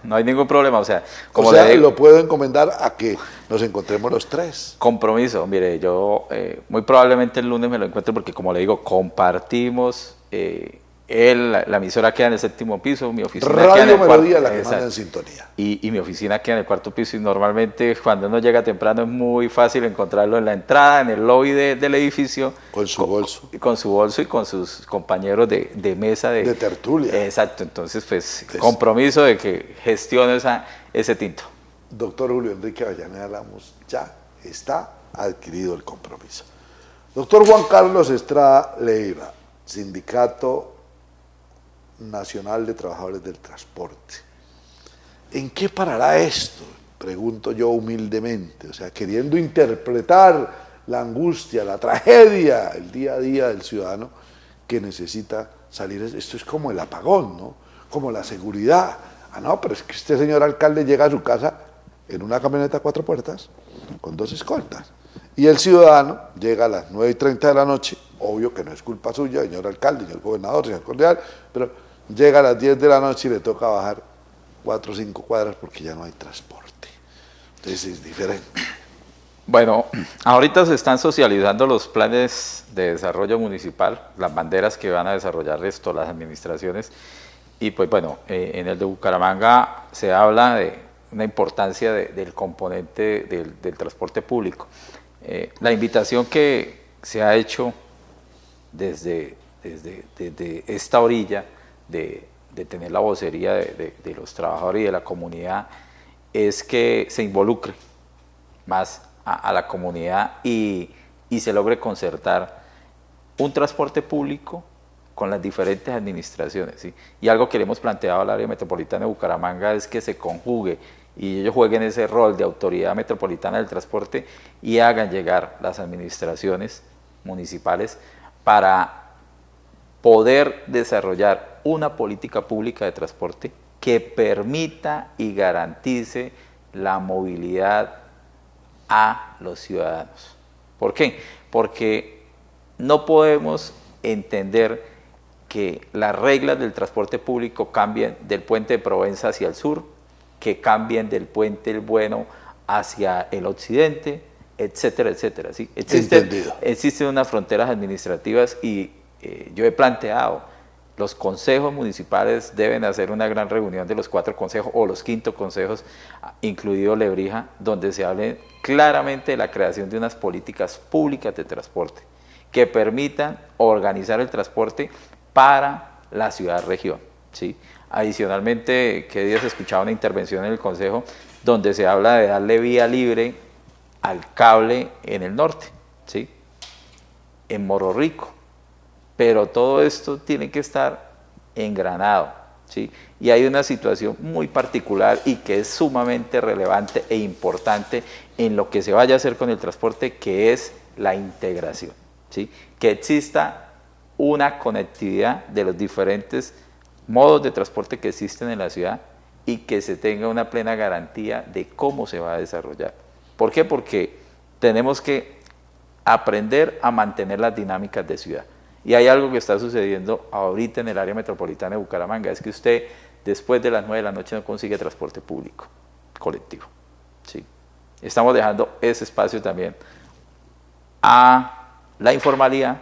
No hay ningún problema, o sea, como o sea, le digo, lo puedo encomendar a que nos encontremos los tres. compromiso, mire, yo muy probablemente el lunes me lo encuentro porque como le digo, compartimos, la emisora queda en el 7º piso, mi oficina queda en Radio el Melodía, la que exacto, manda en sintonía. y mi oficina queda en el 4º piso y normalmente cuando uno llega temprano es muy fácil encontrarlo en la entrada, en el lobby del edificio. Con su bolso. Con su bolso y con sus compañeros de mesa. De tertulia. Exacto, entonces pues compromiso de que gestione ese tinto. Doctor Julio Enrique Avellaneda Lamos, ya está adquirido el compromiso. Doctor Juan Carlos Estrada Leiva, Sindicato Nacional de Trabajadores del Transporte. ¿En qué parará esto? Pregunto yo humildemente, o sea, queriendo interpretar la angustia, la tragedia, el día a día del ciudadano que necesita salir. Esto es como el apagón, ¿no? Como la seguridad. Ah, no, pero es que este señor alcalde llega a su casa en una camioneta 4 puertas con 2 escoltas. Y el ciudadano llega a las 9:30 de la noche, obvio que no es culpa suya, señor alcalde, señor gobernador, señor cordial, pero llega a las 10 de la noche y le toca bajar 4 o 5 cuadras porque ya no hay transporte. Entonces es diferente. Bueno, ahorita se están socializando los planes de desarrollo municipal, las banderas que van a desarrollar esto, las administraciones, y pues bueno, en el de Bucaramanga se habla de una importancia del componente del transporte público. La invitación que se ha hecho desde esta orilla de tener la vocería de los trabajadores y de la comunidad es que se involucre más a la comunidad y se logre concertar un transporte público con las diferentes administraciones, ¿sí? Y algo que le hemos planteado al área metropolitana de Bucaramanga es que se conjugue y ellos jueguen ese rol de autoridad metropolitana del transporte y hagan llegar las administraciones municipales para poder desarrollar una política pública de transporte que permita y garantice la movilidad a los ciudadanos. ¿Por qué? Porque no podemos entender que las reglas del transporte público cambien del puente de Provenza hacia el sur, que cambien del puente El Bueno hacia el occidente, etcétera, etcétera. ¿Sí? Entendido. Existen unas fronteras administrativas y yo he planteado, los consejos municipales deben hacer una gran reunión de los 4 consejos o los 5 consejos, incluido Lebrija, donde se hable claramente de la creación de unas políticas públicas de transporte que permitan organizar el transporte para la ciudad-región. ¿Sí? Adicionalmente, que días escuchaba una intervención en el consejo donde se habla de darle vía libre al cable en el norte, ¿sí? En Morro Rico, pero todo esto tiene que estar engranado, ¿sí? Y hay una situación muy particular y que es sumamente relevante e importante en lo que se vaya a hacer con el transporte, que es la integración, ¿sí? Que exista una conectividad de los diferentes modos de transporte que existen en la ciudad y que se tenga una plena garantía de cómo se va a desarrollar. ¿Por qué? Porque tenemos que aprender a mantener las dinámicas de ciudad. Y hay algo que está sucediendo ahorita en el área metropolitana de Bucaramanga, es que usted después de las 9 de la noche no consigue transporte público, colectivo. ¿Sí? Estamos dejando ese espacio también a la informalidad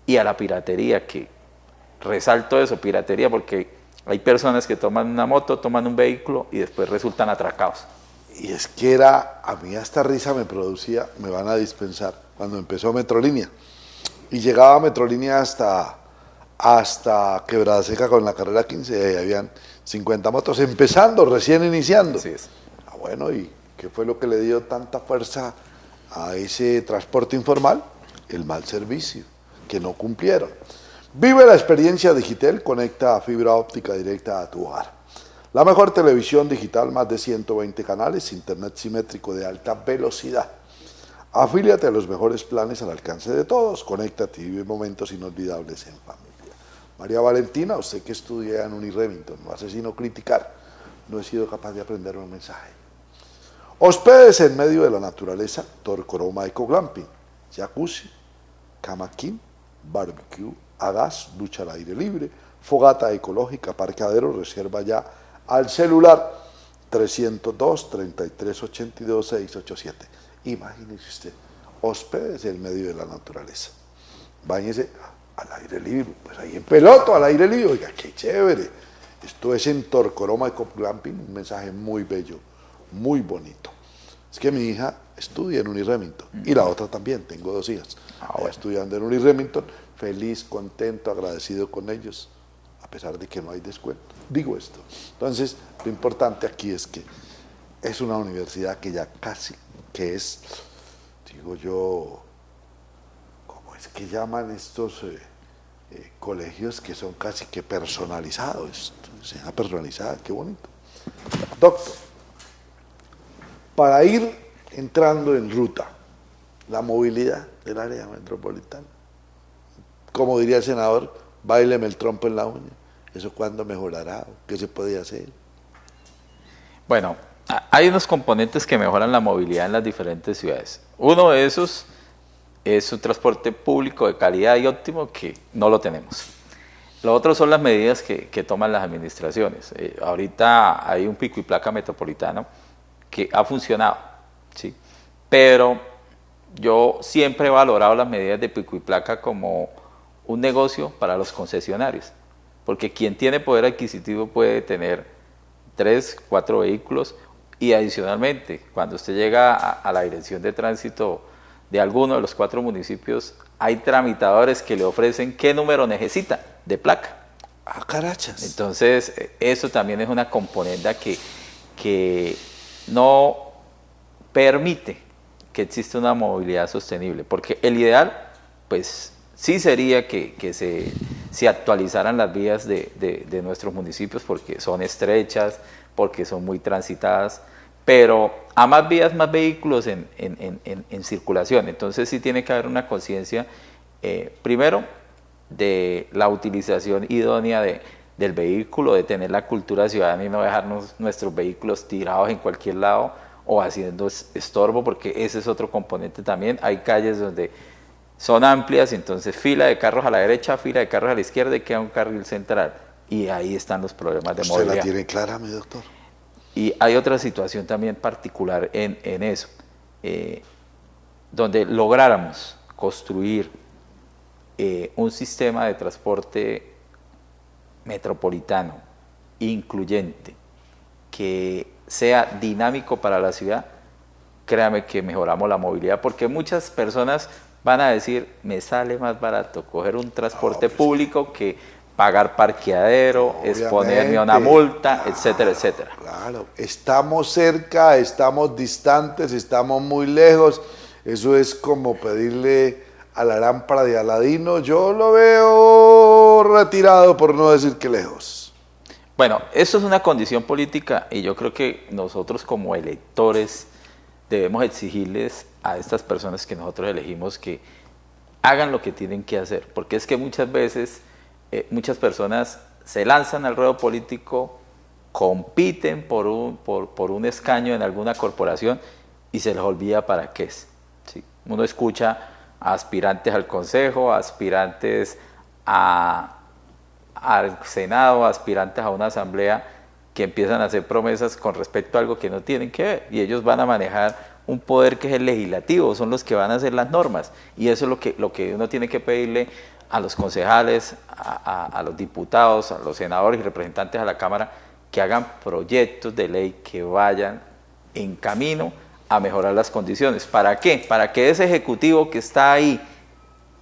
y a la piratería, que resalto eso, piratería, porque hay personas que toman una moto, toman un vehículo y después resultan atracados. Y es que era, a mí hasta risa me producía, me van a dispensar, cuando empezó Metrolínea. Y llegaba Metrolínea hasta Quebrada Seca con la carrera 15, y ahí habían 50 motos, empezando, recién iniciando. Así es. Ah, bueno, ¿y qué fue lo que le dio tanta fuerza a ese transporte informal? El mal servicio, que no cumplieron. Vive la experiencia digital, conecta fibra óptica directa a tu hogar. La mejor televisión digital, más de 120 canales, internet simétrico de alta velocidad. Afíliate a los mejores planes al alcance de todos. Conéctate y vive momentos inolvidables en familia. María Valentina, usted que estudia en Uniremington, no hace sino criticar. No he sido capaz de aprender un mensaje. Hóspedese en medio de la naturaleza, Torcoroma Eco Glamping, jacuzzi, cama king, barbecue a gas, ducha al aire libre, fogata ecológica, parqueadero, reserva ya al celular 302-3382-687. Imagínese usted, hóspedese en medio de la naturaleza, báñese al aire libre, pues ahí en peloto, al aire libre, oiga, qué chévere. Esto es en Torcoroma Eco Glamping, un mensaje muy bello, muy bonito. Es que mi hija estudia en Uniremington y la otra también, tengo 2 hijas, estudiando en Uniremington, feliz, contento, agradecido con ellos, a pesar de que no hay descuento. Digo esto. Entonces, lo importante aquí es que es una universidad que ya casi, que es, digo yo, ¿cómo es que llaman estos colegios que son casi que personalizados? Sea personalizada, qué bonito. Doctor, para ir entrando en ruta, la movilidad del área metropolitana, como diría el senador, báileme el trompo en la uña. ¿Eso cuándo mejorará? ¿Qué se puede hacer? Bueno, hay unos componentes que mejoran la movilidad en las diferentes ciudades. Uno de esos es un transporte público de calidad y óptimo, que no lo tenemos. Lo otro son las medidas que toman las administraciones. Ahorita hay un pico y placa metropolitano que ha funcionado, ¿sí? Pero yo siempre he valorado las medidas de pico y placa como un negocio para los concesionarios, porque quien tiene poder adquisitivo puede tener 3, 4 vehículos, y adicionalmente, cuando usted llega a la dirección de tránsito de alguno de los 4 municipios, hay tramitadores que le ofrecen qué número necesita de placa. Ah, carachas. Entonces, eso también es una componente que no permite que exista una movilidad sostenible, porque el ideal, pues, sí sería que se actualizaran las vías de nuestros municipios, porque son estrechas, porque son muy transitadas, pero a más vías, más vehículos en circulación. Entonces sí tiene que haber una conciencia, primero, de la utilización idónea del vehículo, de tener la cultura ciudadana y no dejarnos nuestros vehículos tirados en cualquier lado o haciendo estorbo, porque ese es otro componente también. Hay calles donde son amplias, entonces fila de carros a la derecha, fila de carros a la izquierda y queda un carril central. Y ahí están los problemas de movilidad. ¿Usted la tiene clara, mi doctor? Y hay otra situación también particular en eso. donde lográramos construir un sistema de transporte metropolitano, incluyente, que sea dinámico para la ciudad, créame que mejoramos la movilidad, porque muchas personas van a decir, me sale más barato coger un transporte público que pagar parqueadero, obviamente, exponerme a una multa, etcétera, etcétera. Claro, estamos cerca, estamos distantes, estamos muy lejos. Eso es como pedirle a la lámpara de Aladino. Yo lo veo retirado, por no decir que lejos. Bueno, eso es una condición política y yo creo que nosotros como electores debemos exigirles a estas personas que nosotros elegimos que hagan lo que tienen que hacer, porque es que muchas veces muchas personas se lanzan al ruedo político, compiten por un escaño en alguna corporación y se les olvida para qué es. ¿Sí? Uno escucha a aspirantes al consejo, a aspirantes al Senado, aspirantes a una asamblea que empiezan a hacer promesas con respecto a algo que no tienen que ver, y ellos van a manejar un poder que es el legislativo, son los que van a hacer las normas, y eso es lo que uno tiene que pedirle a los concejales, a los diputados, a los senadores y representantes a la Cámara, que hagan proyectos de ley que vayan en camino a mejorar las condiciones. ¿Para qué? Para que ese ejecutivo que está ahí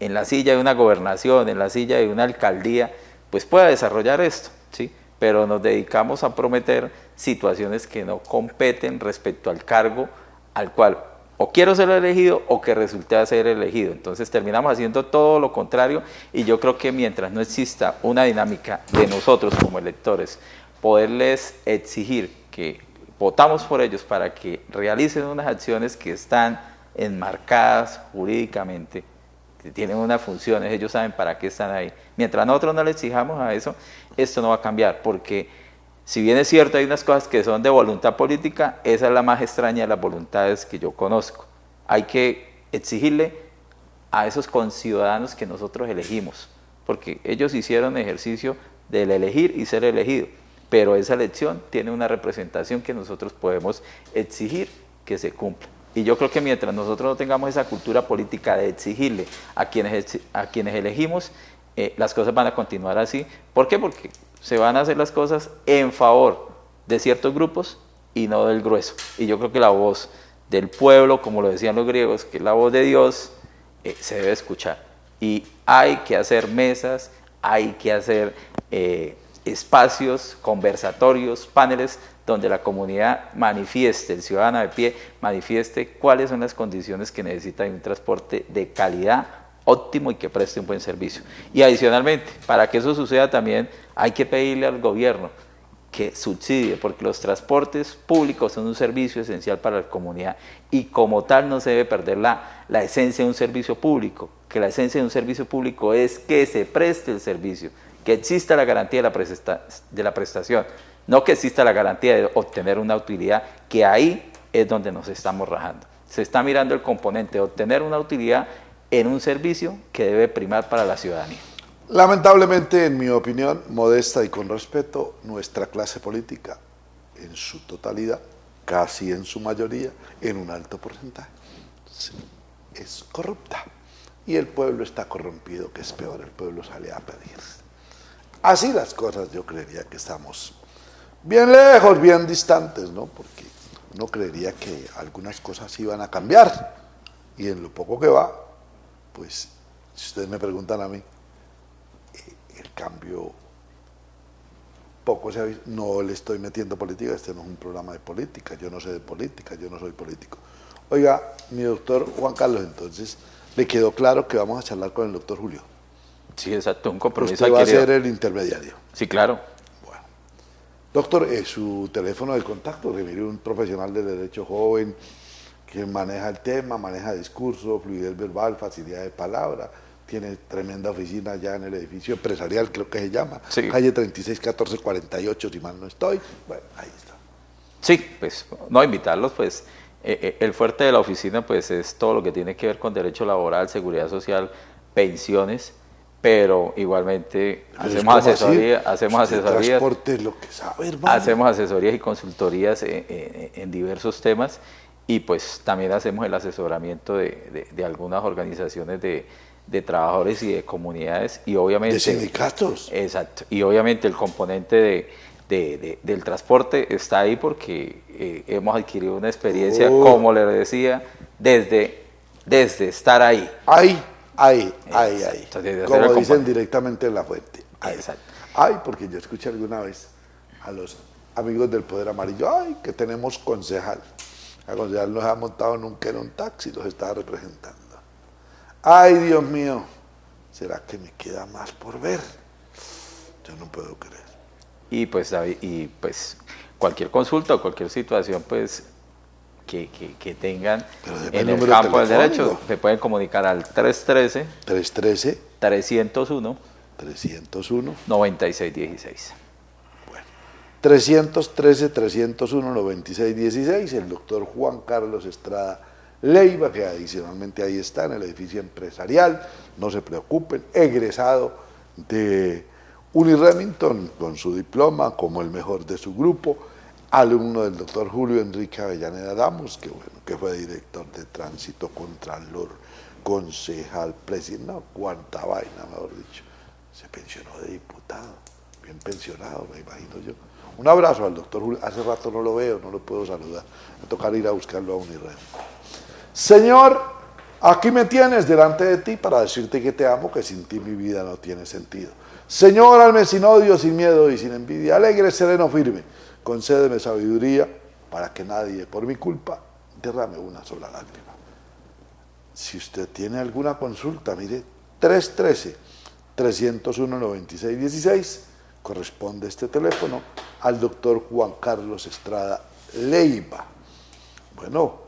en la silla de una gobernación, en la silla de una alcaldía, pues pueda desarrollar esto, ¿sí? Pero nos dedicamos a prometer situaciones que no competen respecto al cargo al cual o quiero ser elegido o que resulte ser elegido. Entonces terminamos haciendo todo lo contrario, y yo creo que mientras no exista una dinámica de nosotros como electores, poderles exigir que votamos por ellos para que realicen unas acciones que están enmarcadas jurídicamente, que tienen unas funciones, ellos saben para qué están ahí. Mientras nosotros no le exijamos a eso, esto no va a cambiar, porque si bien es cierto, hay unas cosas que son de voluntad política, esa es la más extraña de las voluntades que yo conozco. Hay que exigirle a esos conciudadanos que nosotros elegimos, porque ellos hicieron ejercicio del elegir y ser elegido, pero esa elección tiene una representación que nosotros podemos exigir que se cumpla. Y yo creo que mientras nosotros no tengamos esa cultura política de exigirle a quienes elegimos, las cosas van a continuar así. ¿Por qué? Porque se van a hacer las cosas en favor de ciertos grupos y no del grueso. Y yo creo que la voz del pueblo, como lo decían los griegos, que es la voz de Dios, se debe escuchar. Y hay que hacer mesas, hay que hacer espacios, conversatorios, paneles, donde la comunidad manifieste, el ciudadano de pie manifieste cuáles son las condiciones que necesita de un transporte de calidad, óptimo y que preste un buen servicio. Y adicionalmente, para que eso suceda también hay que pedirle al gobierno que subsidie, porque los transportes públicos son un servicio esencial para la comunidad y como tal no se debe perder la esencia de un servicio público, que la esencia de un servicio público es que se preste el servicio, que exista la garantía de la prestación, no que exista la garantía de obtener una utilidad, que ahí es donde nos estamos rajando. Se está mirando el componente de obtener una utilidad en un servicio que debe primar para la ciudadanía. Lamentablemente, en mi opinión, modesta y con respeto, nuestra clase política, en su totalidad, casi en su mayoría, en un alto porcentaje, es corrupta. Y el pueblo está corrompido, que es peor, el pueblo sale a pedir. Así las cosas, yo creería que estamos bien lejos, bien distantes, ¿no? Porque uno creería que algunas cosas iban a cambiar, y en lo poco que va, pues, si ustedes me preguntan a mí, el cambio poco se ha visto. No le estoy metiendo política, este no es un programa de política, yo no sé de política, yo no soy político. Oiga, mi doctor Juan Carlos, entonces, ¿le quedó claro que vamos a charlar con el doctor Julio? Sí, exacto, un compromiso. Usted va a ser el intermediario. Sí, claro. Bueno. Doctor, su teléfono de contacto, que mire un profesional de derecho joven, que maneja el tema, maneja discurso, fluidez verbal, facilidad de palabra, tiene tremenda oficina ya en el edificio empresarial, creo que se llama, sí. Calle 36 14 48, si mal no estoy. Bueno, ahí está. Sí, pues, no, invitarlos, pues, el fuerte de la oficina, pues, es todo lo que tiene que ver con derecho laboral, seguridad social, pensiones, pero igualmente hacemos asesorías, transporte es lo que sabe, hermano. Hacemos asesorías y consultorías en diversos temas, y pues también hacemos el asesoramiento de algunas organizaciones de trabajadores y de comunidades y obviamente... De sindicatos. Exacto, y obviamente el componente del transporte está ahí porque hemos adquirido una experiencia, como le decía, desde estar ahí. Ahí. Entonces, Como dicen directamente en la fuente. Ahí. Exacto. Ay, porque yo escuché alguna vez a los amigos del Poder Amarillo, ay, que tenemos concejal. El concejal nos ha montado nunca en un taxi, los estaba representando. Ay, Dios mío, ¿será que me queda más por ver? Yo no puedo creer. Y pues, David, cualquier consulta o cualquier situación pues que tengan en el campo del derecho, se pueden comunicar al 313 301 9616. 313-301-9616, el doctor Juan Carlos Estrada Leiva, que adicionalmente ahí está en el edificio empresarial, no se preocupen, egresado de Uniremington con su diploma como el mejor de su grupo, alumno del doctor Julio Enrique Avellaneda Damos, que fue director de tránsito, contralor, concejal, presidente, no, cuánta vaina, mejor dicho, se pensionó de diputado, bien pensionado, me imagino yo. Un abrazo al doctor Julio, hace rato no lo veo, no lo puedo saludar, me tocará ir a buscarlo a Uniremington. Señor, aquí me tienes delante de ti para decirte que te amo, que sin ti mi vida no tiene sentido. Señor, alme sin odio, sin miedo y sin envidia, alegre, sereno, firme, concédeme sabiduría para que nadie, por mi culpa, derrame una sola lágrima. Si usted tiene alguna consulta, mire, 313-301-9616, corresponde este teléfono al doctor Juan Carlos Estrada Leiva. Bueno,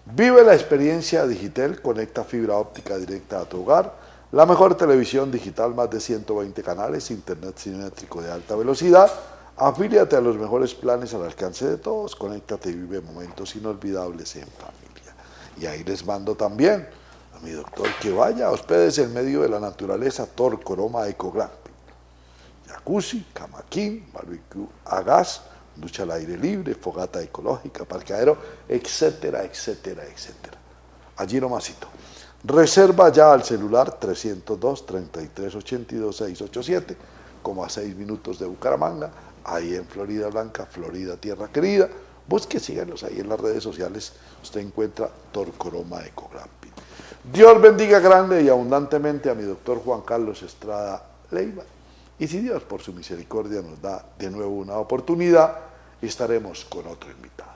vive la experiencia digital, conecta fibra óptica directa a tu hogar, la mejor televisión digital, más de 120 canales, internet simétrico de alta velocidad, afíliate a los mejores planes al alcance de todos, conéctate y vive momentos inolvidables en familia. Y ahí les mando también a mi doctor que vaya, hóspedese en medio de la naturaleza, Torcoroma Eco Glamping. Jacuzzi, camaquín, barbecue a gas, ducha al aire libre, fogata ecológica, parqueadero, etcétera, etcétera, etcétera. Allí nomasito. Reserva ya al celular 302-3382-687, como a 6 minutos de Bucaramanga, ahí en Florida Blanca, Florida Tierra Querida. Busque, síganos ahí en las redes sociales, usted encuentra Torcoroma Eco Glamping. Dios bendiga grande y abundantemente a mi doctor Juan Carlos Estrada Leiva. Y si Dios por su misericordia nos da de nuevo una oportunidad, estaremos con otro invitado.